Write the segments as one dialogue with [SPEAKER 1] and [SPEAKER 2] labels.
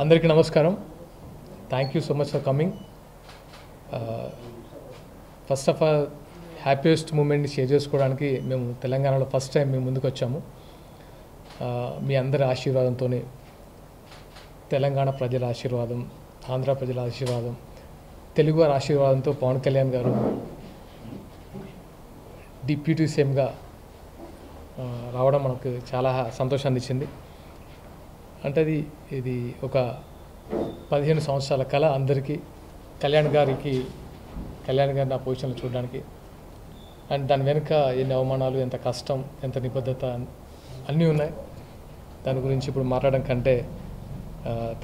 [SPEAKER 1] అందరికీ నమస్కారం. Thank you so much for coming. First of all happiest మూమెంట్ని share చేసుకోవడానికి మేము తెలంగాణలో ఫస్ట్ టైం మేము ముందుకు వచ్చాము. మీ అందరి ఆశీర్వాదంతో, తెలంగాణ ప్రజల ఆశీర్వాదం, ఆంధ్ర ప్రజల ఆశీర్వాదం, తెలుగు వారి ఆశీర్వాదంతో పవన్ కళ్యాణ్ గారు డిప్యూటీ సీఎంగా రావడం మనకు చాలా సంతోషాన్ని ఇచ్చింది. అంటే ఇది ఒక 15 సంవత్సరాల కళ అందరికీ. కళ్యాణ్ గారి నా పొజిషన్లో చూడడానికి, అండ్ దాని వెనుక ఎన్ని అవమానాలు, ఎంత కష్టం, ఎంత నిబద్ధత అన్నీ ఉన్నాయి. దాని గురించి ఇప్పుడు మాట్లాడడం కంటే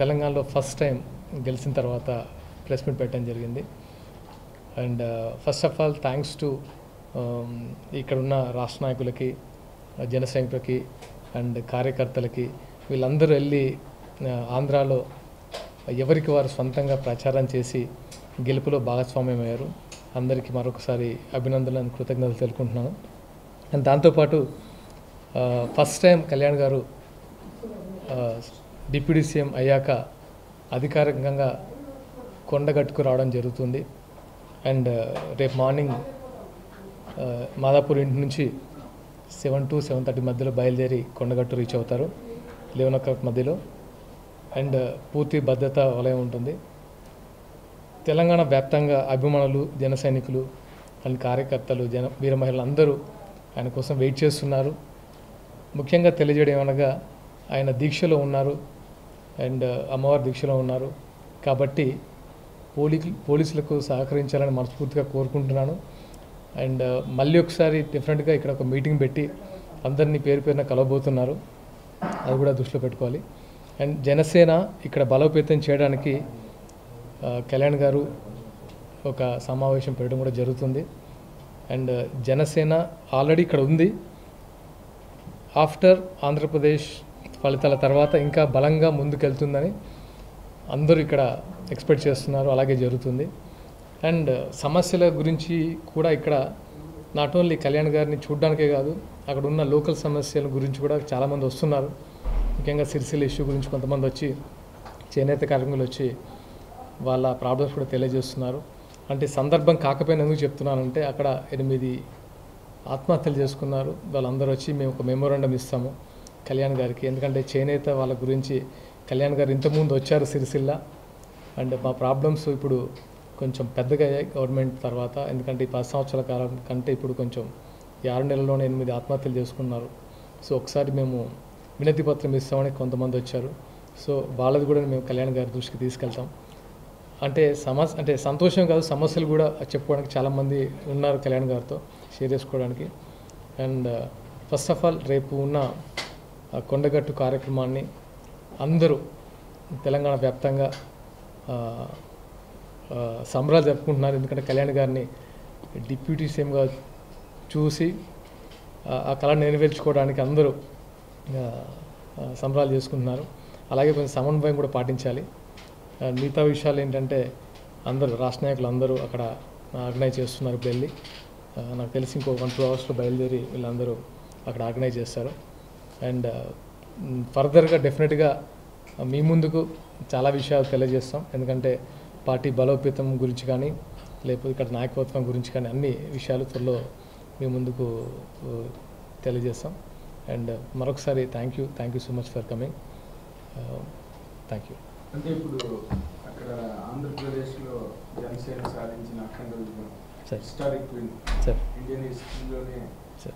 [SPEAKER 1] తెలంగాణలో ఫస్ట్ టైం గెలిచిన తర్వాత ప్రెస్ మీట్ పెట్టడం జరిగింది. And first of all thanks to ఇక్కడున్న రాష్ట్ర నాయకులకి, జన సైనికులకి అండ్ కార్యకర్తలకి. వీళ్ళందరూ వెళ్ళి ఆంధ్రాలో ఎవరికి వారు సొంతంగా ప్రచారం చేసి గెలుపులో భాగస్వామ్యం అయ్యారు. అందరికీ మరొకసారి అభినందనలు, కృతజ్ఞతలు తెలుపుకుంటున్నాను. అండ్ దాంతోపాటు ఫస్ట్ టైం కళ్యాణ్ గారు డిప్యూటీ సీఎం అయ్యాక అధికారికంగా కొండగట్టుకు రావడం జరుగుతుంది. అండ్ రేపు మార్నింగ్ మాదాపూర్ ఇంటి నుంచి 7 to 7:30 మధ్యలో బయలుదేరి కొండగట్టు రీచ్ అవుతారు, 11 o'clock మధ్యలో. అండ్ పూర్తి భద్రతా వలయం ఉంటుంది. తెలంగాణ వ్యాప్తంగా అభిమానులు, జన సైనికులు అండ్ కార్యకర్తలు, వీర మహిళలు అందరూ ఆయన కోసం వెయిట్ చేస్తున్నారు. ముఖ్యంగా తెలియజేయడం ఏమనగా ఆయన దీక్షలో ఉన్నారు అండ్ అమ్మవారి దీక్షలో ఉన్నారు కాబట్టి పోలీసులకు సహకరించాలని మనస్ఫూర్తిగా కోరుకుంటున్నాను. అండ్ మళ్ళీ ఒకసారి డిఫరెంట్గా ఇక్కడ ఒక మీటింగ్ పెట్టి అందరినీ పేరు పేరున కలవబోతున్నారు, అది కూడా దృష్టిలో పెట్టుకోవాలి. అండ్ జనసేన ఇక్కడ బలోపేతం చేయడానికి కళ్యాణ్ గారు ఒక సమావేశం పెట్టడం కూడా జరుగుతుంది. అండ్ జనసేన ఆల్రెడీ ఇక్కడ ఉంది. ఆఫ్టర్ ఆంధ్రప్రదేశ్ ఫలితాల తర్వాత ఇంకా బలంగా ముందుకెళ్తుందని అందరూ ఇక్కడ ఎక్స్పెక్ట్ చేస్తున్నారు, అలాగే జరుగుతుంది. అండ్ సమస్యల గురించి కూడా ఇక్కడ నాట్ ఓన్లీ కళ్యాణ్ గారిని చూడడానికే కాదు, అక్కడ ఉన్న లోకల్ సమస్యల గురించి కూడా చాలామంది వస్తున్నారు. ముఖ్యంగా సిరిసిల్ల ఇష్యూ గురించి కొంతమంది వచ్చి, చేనేత కార్మికులు వచ్చి వాళ్ళ ప్రాబ్లమ్స్ కూడా తెలియజేస్తున్నారు. అంటే సందర్భం కాకపోయినా ఎందుకు చెప్తున్నానంటే, అక్కడ 8 ఆత్మహత్యలు చేసుకున్నారు. వాళ్ళందరూ వచ్చి మేము ఒక మెమోరాండం ఇస్తాము కళ్యాణ్ గారికి. ఎందుకంటే చేనేత వాళ్ళ గురించి కళ్యాణ్ గారు ఇంతకుముందు వచ్చారు సిరిసిల్ల. అండ్ మా ప్రాబ్లమ్స్ ఇప్పుడు కొంచెం పెద్దగా అయ్యాయి గవర్నమెంట్ తర్వాత. ఎందుకంటే ఈ 10 సంవత్సరాల కాలం కంటే ఇప్పుడు కొంచెం 6 నెలల్లోనే 8 ఆత్మహత్యలు చేసుకున్నారు. సో ఒకసారి మేము వినతి పత్రం ఇస్తామని కొంతమంది వచ్చారు. సో వాళ్ళది కూడా మేము కళ్యాణ్ గారి దృష్టికి తీసుకెళ్తాం. అంటే సంతోషం కాదు, సమస్యలు కూడా చెప్పుకోవడానికి చాలామంది ఉన్నారు కళ్యాణ్ గారితో షేర్ చేసుకోవడానికి. అండ్ ఫస్ట్ ఆఫ్ ఆల్ రేపు ఉన్న కొండగట్టు కార్యక్రమాన్ని అందరూ తెలంగాణ వ్యాప్తంగా సంబరాలు జరుపుకుంటున్నారు. ఎందుకంటే కళ్యాణ్ గారిని డిప్యూటీ సీఎంగా చూసి ఆ కళ నెరవేర్చుకోవడానికి అందరూ సంబరాలు చేసుకుంటున్నారు. అలాగే కొంచెం సమన్వయం కూడా పాటించాలి. మిగతా విషయాలు ఏంటంటే అందరూ రాష్ట్ర నాయకులు అందరూ అక్కడ ఆర్గనైజ్ చేస్తున్నారు. ఇప్పుడు వెళ్ళి నాకు తెలిసి ఇంకో 1-2 అవర్స్లో బయలుదేరి వీళ్ళందరూ అక్కడ ఆర్గనైజ్ చేస్తారు. అండ్ ఫర్దర్గా డెఫినెట్గా మీ ముందుకు చాలా విషయాలు తెలియజేస్తాం. ఎందుకంటే పార్టీ బలోపేతం గురించి కానీ, లేకపోతే ఇక్కడ నాయకత్వం గురించి కానీ అన్ని విషయాలు త్వరలో మీ ముందుకు తెలియజేస్తాం. అండ్ మరొకసారి thank you so much for coming. Thank you.
[SPEAKER 2] అంటే ఇప్పుడు అక్కడ ఆంధ్రప్రదేశ్లో జనసేన సాధించిన అఖండ విజయం, హిస్టారిక్ విన్, ఇండియన్ హిస్టరీలోనే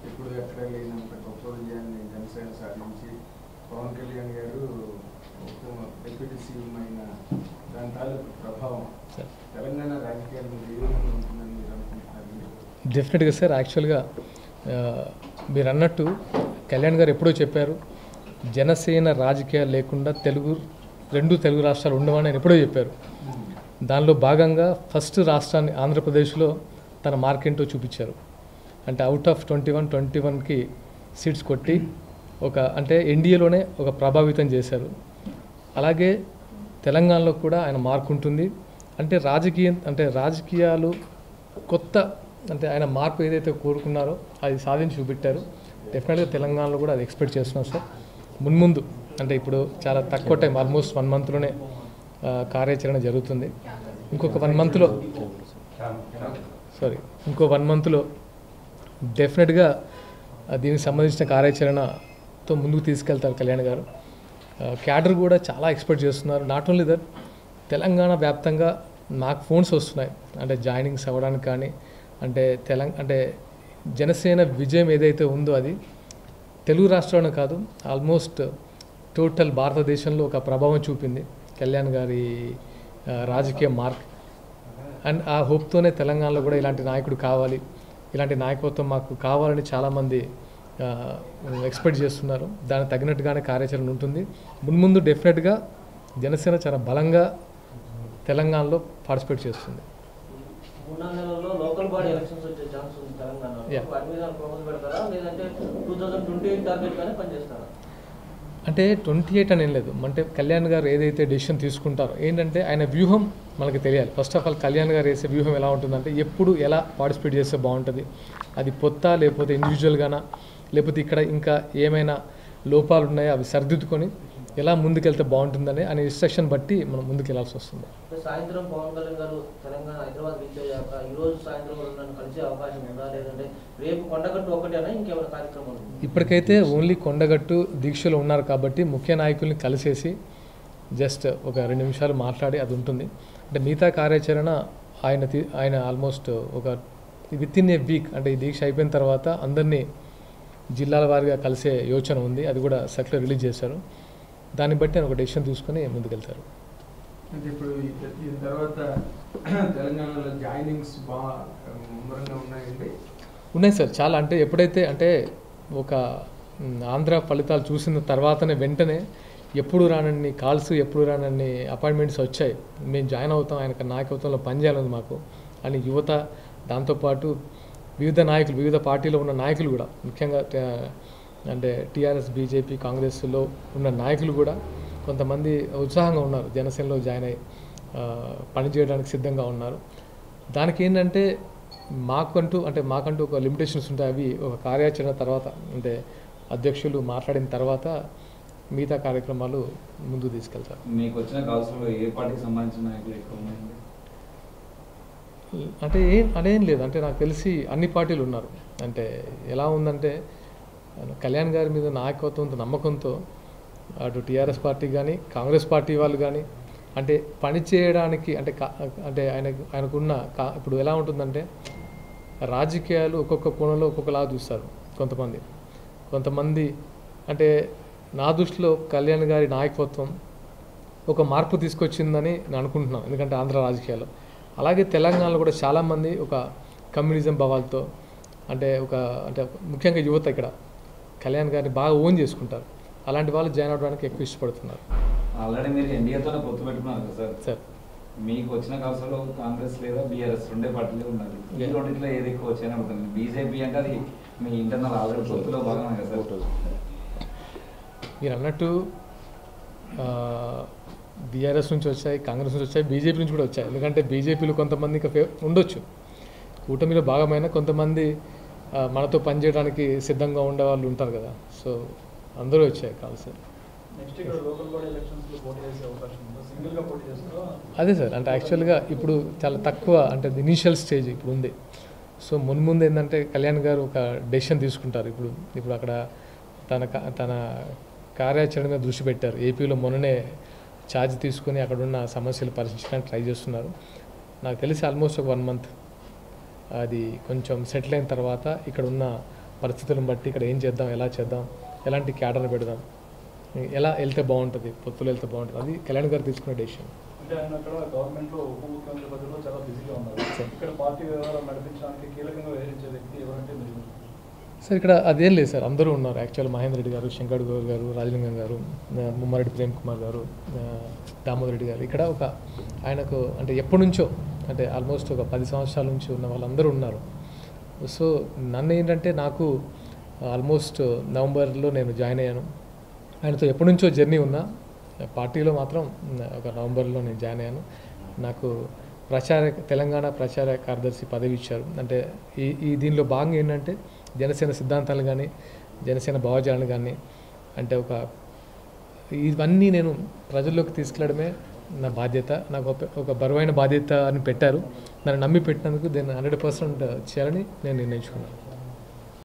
[SPEAKER 2] ఇప్పుడు ఎక్కడ లేనంత గొప్ప విజయాన్ని జనసేన సాధించి పవన్ కళ్యాణ్ గారు డిప్యూటీ సీఎం అయిన దాని తాలూకు ప్రభావం తెలంగాణ రాజకీయాల మీద ఏ విధంగా ఉంటుందని మీరు అనుకుంటున్నారు?
[SPEAKER 1] డెఫినెట్గా సార్. యాక్చువల్గా మీరు అన్నట్టు కళ్యాణ్ గారు ఎప్పుడో చెప్పారు, జనసేన రాజకీయాలు లేకుండా రెండు తెలుగు రాష్ట్రాలు ఉండవని ఆయన ఎప్పుడో చెప్పారు. దానిలో భాగంగా ఫస్ట్ రాష్ట్రాన్ని ఆంధ్రప్రదేశ్లో తన మార్కెంటో చూపించారు. అంటే అవుట్ ఆఫ్ 21కి సీట్స్ కొట్టి అంటే ఎన్డీఏలోనే ఒక ప్రభావితం చేశారు. అలాగే తెలంగాణలో కూడా ఆయన మార్క్ ఉంటుంది. అంటే రాజకీయాలు కొత్త, అంటే ఆయన మార్పు ఏదైతే కోరుకున్నారో అది సాధించి చూపెట్టారు. డెఫినెట్గా తెలంగాణలో కూడా అది ఎక్స్పెక్ట్ చేస్తున్నాం సార్. మున్ముందు అంటే ఇప్పుడు చాలా తక్కువ టైం, ఆల్మోస్ట్ 1 మంత్లోనే కార్యాచరణ జరుగుతుంది. ఇంకొక 1 మంత్లో ఇంకో 1 మంత్లో డెఫినెట్గా దీనికి సంబంధించిన కార్యాచరణతో ముందుకు తీసుకెళ్తారు కళ్యాణ్ గారు. క్యాడర్ కూడా చాలా ఎక్స్పెక్ట్ చేస్తున్నారు. నాట్ ఓన్లీ దట్, తెలంగాణ వ్యాప్తంగా నాకు ఫోన్స్ వస్తున్నాయి, అంటే జాయినింగ్స్ అవ్వడానికి కానీ, అంటే జనసేన విజయం ఏదైతే ఉందో అది తెలుగు రాష్ట్రాలను కాదు, ఆల్మోస్ట్ టోటల్ భారతదేశంలో ఒక ప్రభావం చూపింది కళ్యాణ్ గారి రాజకీయ మార్క్. అండ్ ఆ హోప్తోనే తెలంగాణలో కూడా ఇలాంటి నాయకుడు కావాలి, ఇలాంటి నాయకత్వం మాకు కావాలని చాలామంది ఎక్స్పెక్ట్ చేస్తున్నారు. దానికి తగినట్టుగానే కార్యాచరణ ఉంటుంది. మున్ముందు డెఫినెట్గా జనసేన చాలా బలంగా తెలంగాణలో పార్టిసిపేట్ చేస్తుంది. అంటే 28 అని ఏం లేదు. అంటే కళ్యాణ్ గారు ఏదైతే డెసిషన్ తీసుకుంటారో ఏంటంటే ఆయన వ్యూహం మనకు తెలియాలి. ఫస్ట్ ఆఫ్ ఆల్ కళ్యాణ్ గారు వేసే వ్యూహం ఎలా ఉంటుందంటే ఎప్పుడు ఎలా పార్టిసిపేట్ చేస్తే బాగుంటుంది, అది పొత్తా లేకపోతే ఇండివిజువల్గానా, లేకపోతే ఇక్కడ ఇంకా ఏమైనా లోపాలు ఉన్నాయో అవి సరిదిద్దుకొని ఎలా ముందుకెళ్తే బాగుంటుందని అనే ఇన్స్ట్రక్షన్ బట్టి మనం ముందుకు వెళ్ళాల్సి వస్తుంది.
[SPEAKER 3] సాయంత్రం పవన్ కళ్యాణ్ గారు తెలంగాణ హైదరాబాద్ రీచ్ అయ్యాక ఈరోజు సాయంత్రం నన్ను కలిసే అవకాశం ఉందా, లేదంటే రేపు కొండగట్టు ఒకటేనా ఇంకేమైనా కార్యక్రమాలు?
[SPEAKER 1] ఇప్పటికైతే ఓన్లీ కొండగట్టు దీక్షలో ఉన్నారు కాబట్టి ముఖ్య నాయకుల్ని కలిసేసి జస్ట్ ఒక 2 నిమిషాలు మాట్లాడి అది ఉంటుంది. అంటే మిగతా కార్యాచరణ ఆయన ఆల్మోస్ట్ ఒక వితిన్ ఏ వీక్, అంటే ఈ దీక్ష అయిపోయిన తర్వాత అందరినీ జిల్లాల వారీగా కలిసే యోచన ఉంది. అది కూడా సర్క్యులర్ రిలీజ్ చేశారు. దాన్ని బట్టి ఆయన ఒక డెసిషన్ తీసుకొని ముందుకెళ్తారు.
[SPEAKER 2] అంటే ఇప్పుడు ఈ తర్వాత తెలంగాణలో జాయినింగ్స్ బాగా ముమ్మరంగా ఉన్నాయండి.
[SPEAKER 1] ఉన్నాయి సార్ చాలా. అంటే ఎప్పుడైతే అంటే ఒక ఆంధ్ర ఫలితాలు చూసిన తర్వాతనే వెంటనే ఎప్పుడు రానన్ని కాల్స్, ఎప్పుడు రానన్ని అపాయింట్మెంట్స్ వచ్చాయి. మేము జాయిన్ అవుతాం, ఆయన నాయకత్వంలో పనిచేయాలని మాకు అని యువత, దాంతోపాటు వివిధ నాయకులు, వివిధ పార్టీలో ఉన్న నాయకులు కూడా, ముఖ్యంగా అంటే టీఆర్ఎస్, బీజేపీ, కాంగ్రెస్లో ఉన్న నాయకులు కూడా కొంతమంది ఉత్సాహంగా ఉన్నారు. జనసేనలో జాయిన్ అయ్యి పనిచేయడానికి సిద్ధంగా ఉన్నారు. దానికి ఏంటంటే మాకంటూ ఒక లిమిటేషన్స్ ఉంటాయి. అవి ఒక కార్యాచరణ తర్వాత, అంటే అధ్యక్షులు మాట్లాడిన తర్వాత మిగతా కార్యక్రమాలు ముందుకు తీసుకెళ్తారు.
[SPEAKER 4] మీకు వచ్చిన కాల్స్లో ఏ పార్టీకి సంబంధించిన నాయకులు ఎక్కువ ఉన్నాయండి?
[SPEAKER 1] అంటే అదేం లేదు. అంటే నాకు తెలిసి అన్ని పార్టీలు ఉన్నారు. అంటే ఎలా ఉందంటే కళ్యాణ్ గారి మీద నాయకత్వంతో, నమ్మకంతో అటు టీఆర్ఎస్ పార్టీ కానీ, కాంగ్రెస్ పార్టీ వాళ్ళు కానీ అంటే పని చేయడానికి అంటే ఆయనకున్న ఇప్పుడు ఎలా ఉంటుందంటే రాజకీయాలు ఒక్కొక్క కోణంలో ఒక్కొక్కలా చూస్తారు కొంతమంది. అంటే నా దృష్టిలో కళ్యాణ్ గారి నాయకత్వం ఒక మార్పు తీసుకొచ్చిందని నేను అనుకుంటున్నాను. ఎందుకంటే ఆంధ్ర రాజకీయాల్లో, అలాగే తెలంగాణలో కూడా చాలామంది ఒక కమ్యూనిజం భావాలతో, అంటే ముఖ్యంగా యువత ఇక్కడ కళ్యాణ్ గారిని బాగా ఓన్ చేసుకుంటారు. అలాంటి వాళ్ళు జాయిన్ అవ్వడానికి ఎక్కువ ఇష్టపడుతున్నారు.
[SPEAKER 4] ఆల్రెడీ మీరు ఎన్డీఏతోనే పొత్తు పెట్టుకున్నారు కదా సార్. మీకు వచ్చిన కాల్స్లో కాంగ్రెస్ లేదా బీఆర్ఎస్ 2 పార్టీలే ఉన్నారు. ఈ రెండింటిలో ఏది ఎక్కువ వచ్చాయని అడుగుతుంది. బీజేపీ అంటే అది మీ ఇంటర్నల్ ఆల్రెడీ పొత్తులో భాగమే కదా సార్.
[SPEAKER 1] మీరు అన్నట్టు బీఆర్ఎస్ నుంచి వచ్చాయి, కాంగ్రెస్ నుంచి వచ్చాయి, బీజేపీ నుంచి కూడా వచ్చాయి. ఎందుకంటే బీజేపీలో కొంతమంది ఇంకా ఉండొచ్చు, కూటమిలో భాగమైన కొంతమంది మనతో పనిచేయడానికి సిద్ధంగా ఉండే వాళ్ళు ఉంటారు కదా. సో అందరూ వచ్చాయి కాల్స్. అదే సార్, అంటే యాక్చువల్గా ఇప్పుడు చాలా తక్కువ, అంటే ఇనీషియల్ స్టేజ్ ఇప్పుడు ఉంది. సో ముందు ఏంటంటే కళ్యాణ్ గారు ఒక డెసిషన్ తీసుకుంటారు. ఇప్పుడు అక్కడ తన కార్యాచరణ మీద దృష్టి పెట్టారు. ఏపీలో మొన్ననే ఛార్జ్ తీసుకొని అక్కడున్న సమస్యలు పరిశీలించడానికి ట్రై చేస్తున్నారు. నాకు తెలిసి ఆల్మోస్ట్ ఒక 1 మంత్ అది కొంచెం సెటిల్ అయిన తర్వాత ఇక్కడ ఉన్న పరిస్థితులను బట్టి ఇక్కడ ఏం చేద్దాం, ఎలా చేద్దాం, ఎలాంటి క్యాడర్ పెడదాం, ఎలా వెళ్తే బాగుంటుంది, పొత్తులు వెళ్తే బాగుంటుంది, అది కళ్యాణ్ గారు తీసుకునే డెసిషన్.
[SPEAKER 5] అంటే ఆయన అక్కడ గవర్నమెంట్లో ఉప ముఖ్యమంత్రి పదవిలో చాలా బిజీగా ఉన్నారు. ఇక్కడ పార్టీ వ్యవహారాలు నడిపించడానికి కీలకంగా వ్యవహరించే వ్యక్తి ఎవరంటే మీరు?
[SPEAKER 1] సార్ ఇక్కడ అదేం లేదు సార్, అందరూ ఉన్నారు. యాక్చువల్ మహేందర్ రెడ్డి గారు, శంకర్ గౌర్ గారు, రాజలింగం గారు, ముమ్మారెడ్డి ప్రేమ్ కుమార్ గారు, దామోదర్ రెడ్డి గారు, ఇక్కడ ఒక ఆయనకు అంటే ఎప్పటి నుంచో, అంటే ఆల్మోస్ట్ ఒక 10 సంవత్సరాల నుంచి ఉన్న వాళ్ళందరూ ఉన్నారు. సో నన్ను ఏంటంటే నాకు ఆల్మోస్ట్ నవంబర్లో నేను జాయిన్ అయ్యాను. ఆయనతో ఎప్పటి నుంచో జర్నీ ఉన్నా, పార్టీలో మాత్రం ఒక నవంబర్లో నేను జాయిన్ అయ్యాను. నాకు తెలంగాణ ప్రచార కార్యదర్శి పదవి ఇచ్చారు. అంటే ఈ దీనిలో భాగంగా ఏంటంటే జనసేన సిద్ధాంతాలు కానీ, జనసేన భావజాలను కానీ, అంటే ఒక ఇవన్నీ నేను ప్రజల్లోకి తీసుకెళ్ళడమే నా బాధ్యత. నాకు ఒక బరువైన బాధ్యత అని పెట్టారు. నన్ను నమ్మి పెట్టినందుకు దీన్ని 100% చేయాలని నేను నిర్ణయించుకున్నాను.